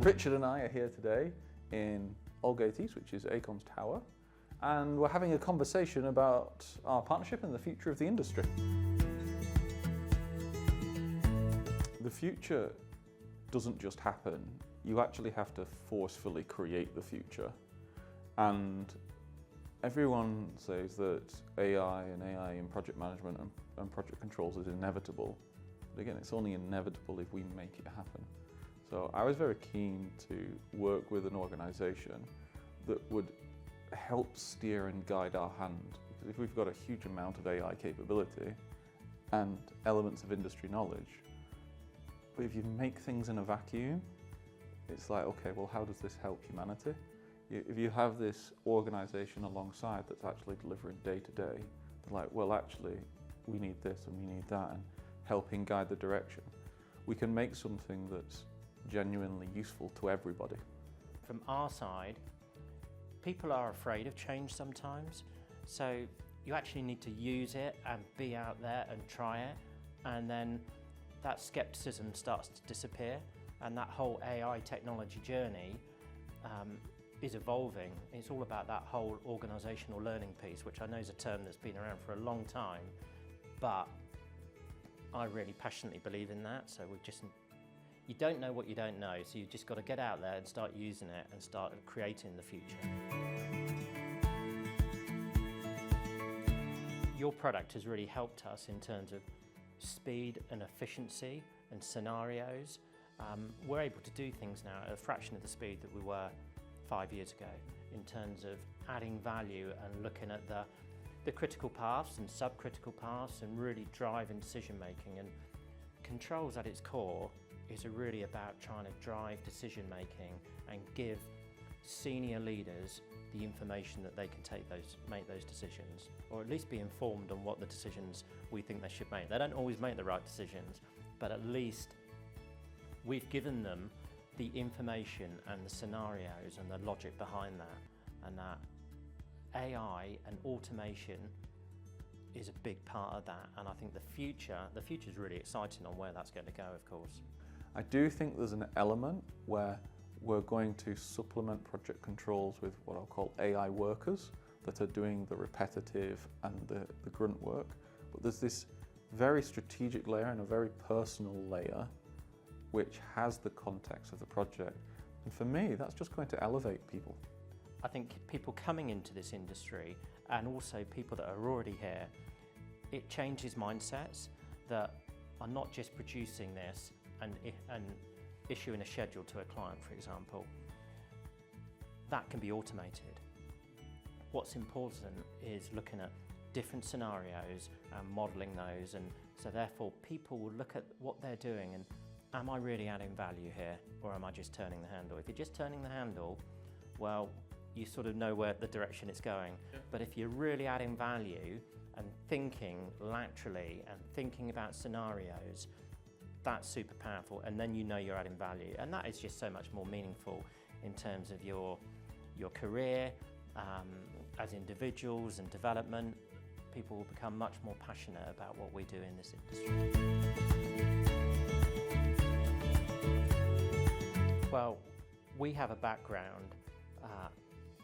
Richard and I are here today in Aldgate East, which is AECOM's tower, and we're having a conversation about our partnership and the future of the industry. The future doesn't just happen. You actually have to forcefully create the future. And everyone says that AI in project management and project controls is inevitable. But again, it's only inevitable if we make it happen. So I was very keen to work with an organisation that would help steer and guide our hand. Because if we've got a huge amount of AI capability and elements of industry knowledge, but if you make things in a vacuum, it's like, okay, well, how does this help humanity? If you have this organisation alongside that's actually delivering day to day, they're like, well, actually, we need this and we need that, and helping guide the direction. We can make something that's genuinely useful to everybody. From our side, people are afraid of change sometimes, so you actually need to use it and be out there and try it, and then that skepticism starts to disappear, and that whole AI technology journey is evolving. It's all about that whole organisational learning piece, which I know is a term that's been around for a long time, but I really passionately believe in that. So you don't know what you don't know, so you've just got to get out there and start using it and start creating the future. Your product has really helped us in terms of speed and efficiency and scenarios. We're able to do things now at a fraction of the speed that we were 5 years ago in terms of adding value and looking at the critical paths and subcritical paths and really driving decision making. And controls at its core is really about trying to drive decision making and give senior leaders the information that they can make those decisions, or at least be informed on what the decisions we think they should make. They don't always make the right decisions, but at least we've given them the information and the scenarios and the logic behind that, and that AI and automation is a big part of that. And I think the future is really exciting on where that's going to go, of course. I do think there's an element where we're going to supplement project controls with what I'll call AI workers that are doing the repetitive and the grunt work. But there's this very strategic layer and a very personal layer which has the context of the project. And for me, that's just going to elevate people. I think people coming into this industry and also people that are already here, it changes mindsets that are not just producing this and issuing a schedule to a client, for example. That can be automated. What's important is looking at different scenarios and modelling those, and so therefore people will look at what they're doing and, am I really adding value here, or am I just turning the handle? If you're just turning the handle, well, you sort of know where the direction it's going. Yeah. But if you're really adding value and thinking laterally and thinking about scenarios, that's super powerful, and then you know you're adding value, and that is just so much more meaningful in terms of your career as individuals and development. People will become much more passionate about what we do in this industry. Well, we have a background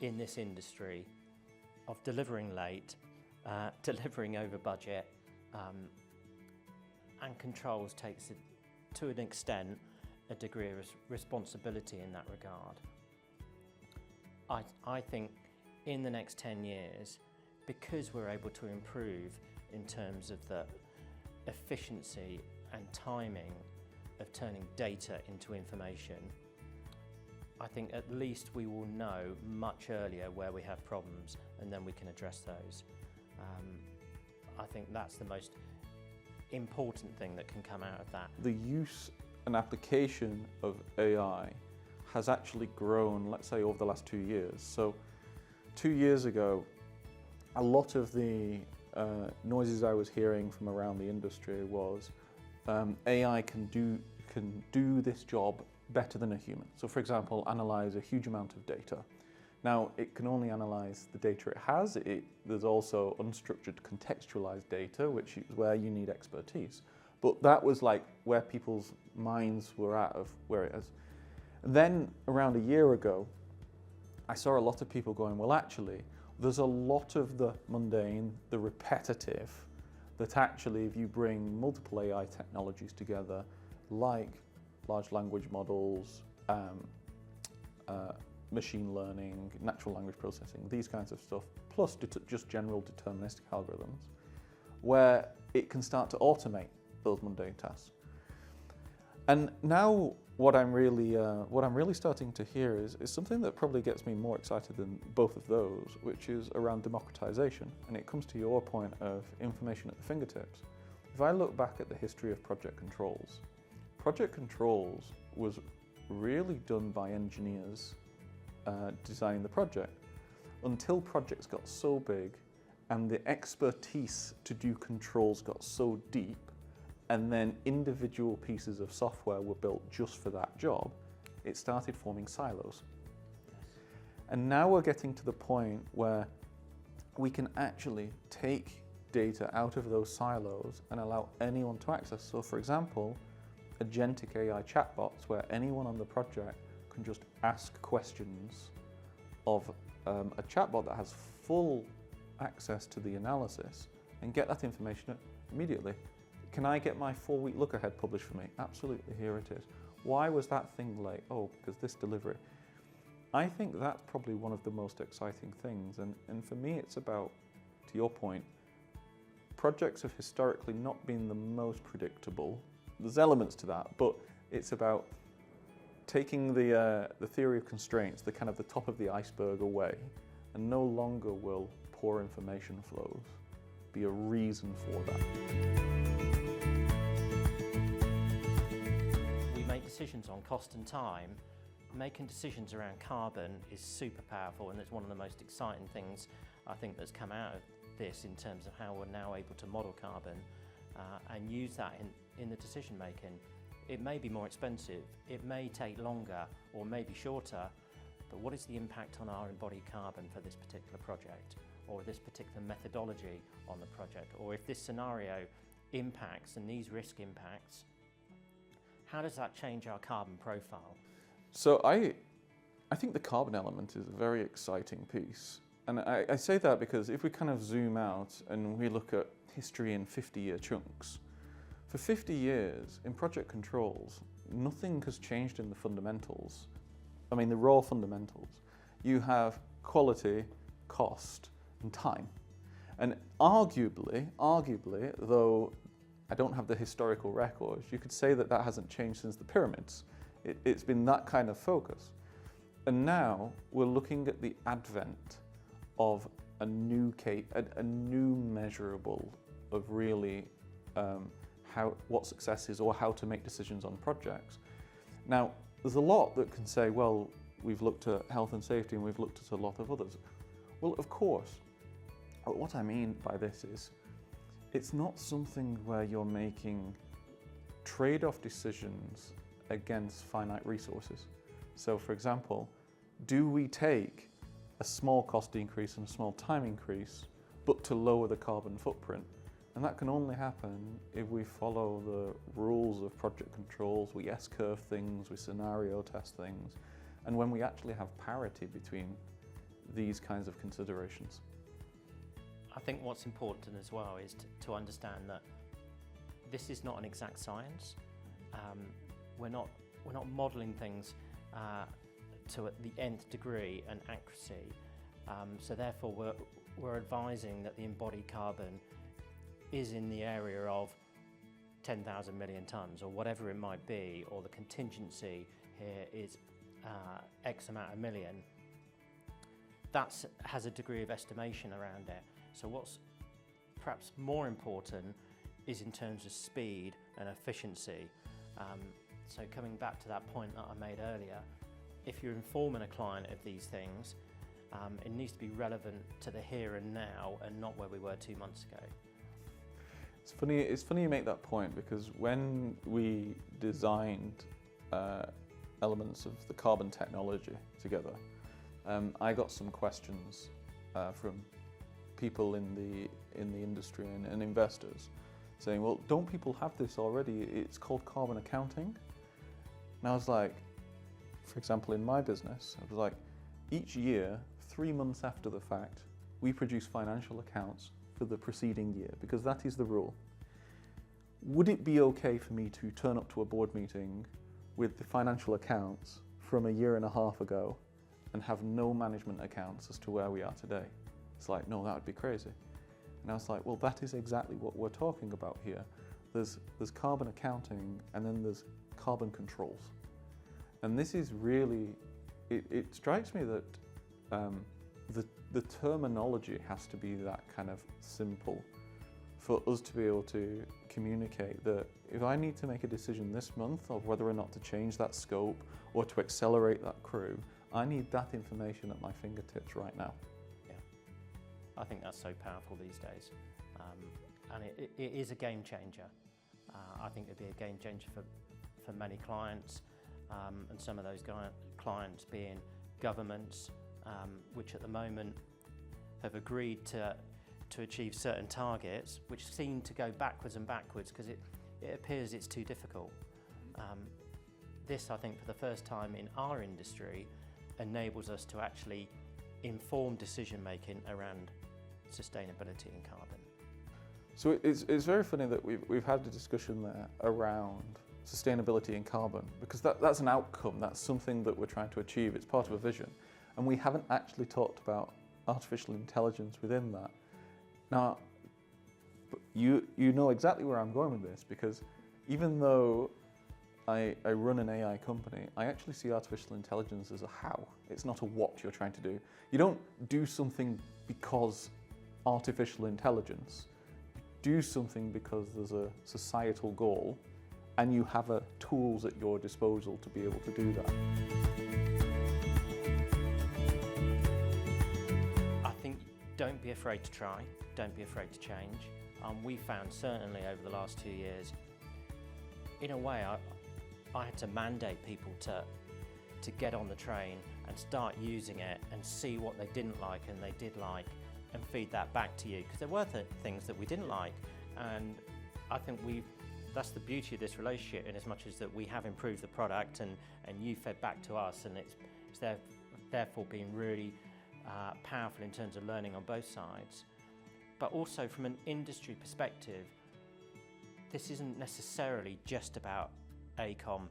in this industry of delivering late, delivering over budget, and controls takes it, to an extent, a degree of responsibility in that regard. I think in the next 10 years, because we're able to improve in terms of the efficiency and timing of turning data into information, I think at least we will know much earlier where we have problems, and then we can address those. I think that's the most important thing that can come out of that. The use and application of AI has actually grown, let's say, over the last 2 years. So 2 years ago, a lot of the noises I was hearing from around the industry was AI can do this job better than a human. So for example, analyze a huge amount of data. Now, it can only analyze the data it has. There's also unstructured contextualized data, which is where you need expertise. But that was like where people's minds were at of where it is. And then around a year ago, I saw a lot of people going, well, actually, there's a lot of the mundane, the repetitive, that actually if you bring multiple AI technologies together, like large language models, machine learning, natural language processing, these kinds of stuff, plus just general deterministic algorithms, where it can start to automate those mundane tasks. And now what I'm really starting to hear is something that probably gets me more excited than both of those, which is around democratization. And it comes to your point of information at the fingertips. If I look back at the history of project controls was really done by engineers designing the project until projects got so big and the expertise to do controls got so deep, and then individual pieces of software were built just for that job, it started forming silos. And now we're getting to the point where we can actually take data out of those silos and allow anyone to access. So for example, agentic AI chatbots where anyone on the project can just ask questions of a chatbot that has full access to the analysis and get that information immediately. Can I get my 4-week look ahead published for me? Absolutely, here it is. Why was that thing late? Oh, because this delivery. I think that's probably one of the most exciting things. And for me, it's about, to your point, projects have historically not been the most predictable. There's elements to that, but it's about taking the theory of constraints, the kind of the top of the iceberg away, and no longer will poor information flows be a reason for that. We make decisions on cost and time. Making decisions around carbon is super powerful, and it's one of the most exciting things I think that's come out of this in terms of how we're now able to model carbon and use that in the decision making. It may be more expensive, it may take longer or maybe shorter, but what is the impact on our embodied carbon for this particular project, or this particular methodology on the project, or if this scenario impacts and these risk impacts, how does that change our carbon profile? So I think the carbon element is a very exciting piece. And I say that because if we kind of zoom out and we look at history in 50-year chunks, for 50 years in project controls, nothing has changed in the fundamentals. I mean, the raw fundamentals. You have quality, cost, and time. And arguably, though I don't have the historical records, you could say that that hasn't changed since the pyramids. It's been that kind of focus. And now we're looking at the advent of a new measurable of really what success is or how to make decisions on projects. Now, there's a lot that can say, well, we've looked at health and safety and we've looked at a lot of others. Well, of course, what I mean by this is it's not something where you're making trade-off decisions against finite resources. So for example, do we take a small cost increase and a small time increase, but to lower the carbon footprint? And that can only happen if we follow the rules of project controls, we S-curve things, we scenario test things, and when we actually have parity between these kinds of considerations. I think what's important as well is to understand that this is not an exact science. We're not modelling things to the nth degree and accuracy. So therefore, we're advising that the embodied carbon is in the area of 10,000 million tonnes or whatever it might be, or the contingency here is X amount of million. That has a degree of estimation around it. So what's perhaps more important is in terms of speed and efficiency. So coming back to that point that I made earlier, if you're informing a client of these things, it needs to be relevant to the here and now and not where we were 2 months ago. It's funny you make that point, because when we designed elements of the carbon technology together, I got some questions from people in the industry and investors saying, well, don't people have this already? It's called carbon accounting. And I was like, for example, in my business, it was like each year, 3 months after the fact, we produce financial accounts for the preceding year, because that is the rule. Would it be okay for me to turn up to a board meeting with the financial accounts from a year and a half ago and have no management accounts as to where we are today? It's like, no, that would be crazy. And I was like, well, that is exactly what we're talking about here. There's carbon accounting, and then there's carbon controls. And this is really, it strikes me that the terminology has to be that kind of simple for us to be able to communicate that if I need to make a decision this month of whether or not to change that scope or to accelerate that crew, I need that information at my fingertips right now. Yeah, I think that's so powerful these days, and it is a game changer. I think it'd be a game changer for many clients, and some of those clients being governments, which at the moment have agreed to achieve certain targets, which seem to go backwards and backwards because it appears it's too difficult. This, I think, for the first time in our industry, enables us to actually inform decision making around sustainability and carbon. So it's very funny that we've had a discussion there around sustainability and carbon, because that's an outcome, that's something that we're trying to achieve, it's part of a vision. And we haven't actually talked about artificial intelligence within that. Now, you know exactly where I'm going with this, because even though I run an AI company, I actually see artificial intelligence as a how. It's not a what you're trying to do. You don't do something because artificial intelligence. You do something because there's a societal goal and you have tools at your disposal to be able to do that. I think don't be afraid to try, don't be afraid to change. We found certainly over the last 2 years, in a way, I had to mandate people to get on the train and start using it and see what they didn't like and they did like, and feed that back to you, because there were things that we didn't like, and I think that's the beauty of this relationship, in as much as that we have improved the product and you fed back to us, and it's therefore been really powerful in terms of learning on both sides. But also from an industry perspective, this isn't necessarily just about AECOM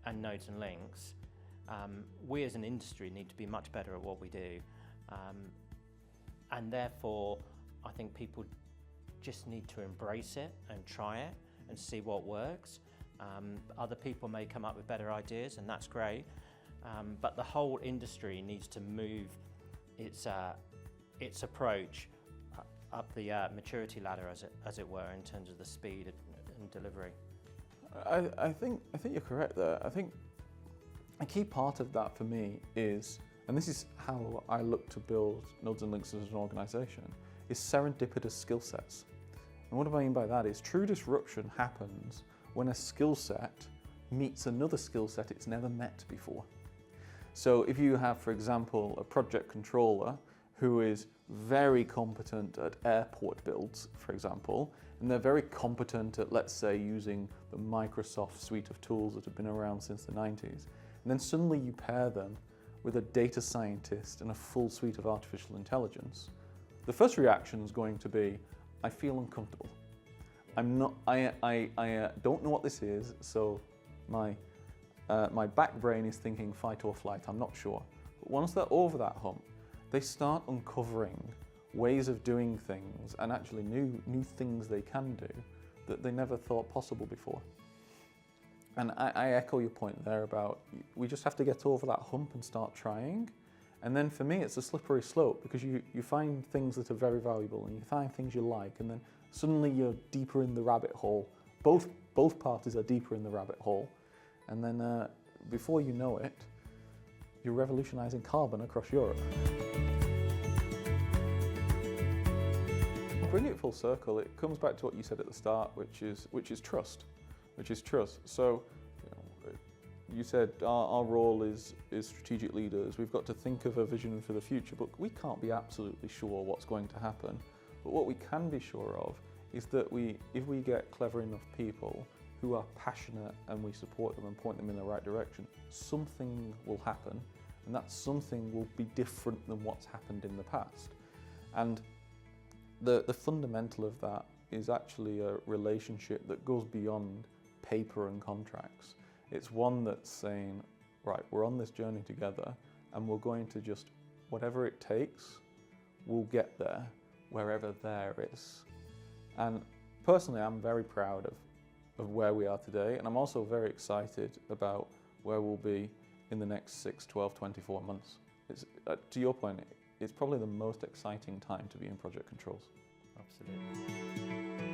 and nodes and links. We as an industry need to be much better at what we do. And therefore, I think people just need to embrace it and try it and see what works. Other people may come up with better ideas, and that's great. But the whole industry needs to move its approach up the maturity ladder, as it were, in terms of the speed and delivery. I think you're correct there. I think a key part of that for me is, and this is how I look to build Nodes and Links as an organisation, is serendipitous skill sets. And what do I mean by that is true disruption happens when a skill set meets another skill set it's never met before. So if you have, for example, a project controller who is very competent at airport builds, for example, and they're very competent at, let's say, using the Microsoft suite of tools that have been around since the 90s, and then suddenly you pair them with a data scientist and a full suite of artificial intelligence, the first reaction is going to be, I feel uncomfortable. I don't know what this is, so my back brain is thinking fight or flight, I'm not sure. But once they're over that hump, they start uncovering ways of doing things, and actually new things they can do that they never thought possible before. And I echo your point there about we just have to get over that hump and start trying. And then for me, it's a slippery slope, because you find things that are very valuable and you find things you like, and then suddenly you're deeper in the rabbit hole. Both parties are deeper in the rabbit hole. And then before you know it, you're revolutionizing carbon across Europe. Bring it full circle, it comes back to what you said at the start, which is trust. So, you said our role is strategic leaders. We've got to think of a vision for the future, but we can't be absolutely sure what's going to happen. But what we can be sure of is that if we get clever enough people who are passionate and we support them and point them in the right direction, something will happen, and that something will be different than what's happened in the past. And the fundamental of that is actually a relationship that goes beyond paper and contracts. It's one that's saying, right, we're on this journey together and we're going to just, whatever it takes, we'll get there, wherever there is. And personally, I'm very proud of where we are today, and I'm also very excited about where we'll be in the next 6, 12, 24 months. It's, to your point, it's probably the most exciting time to be in project controls. Absolutely.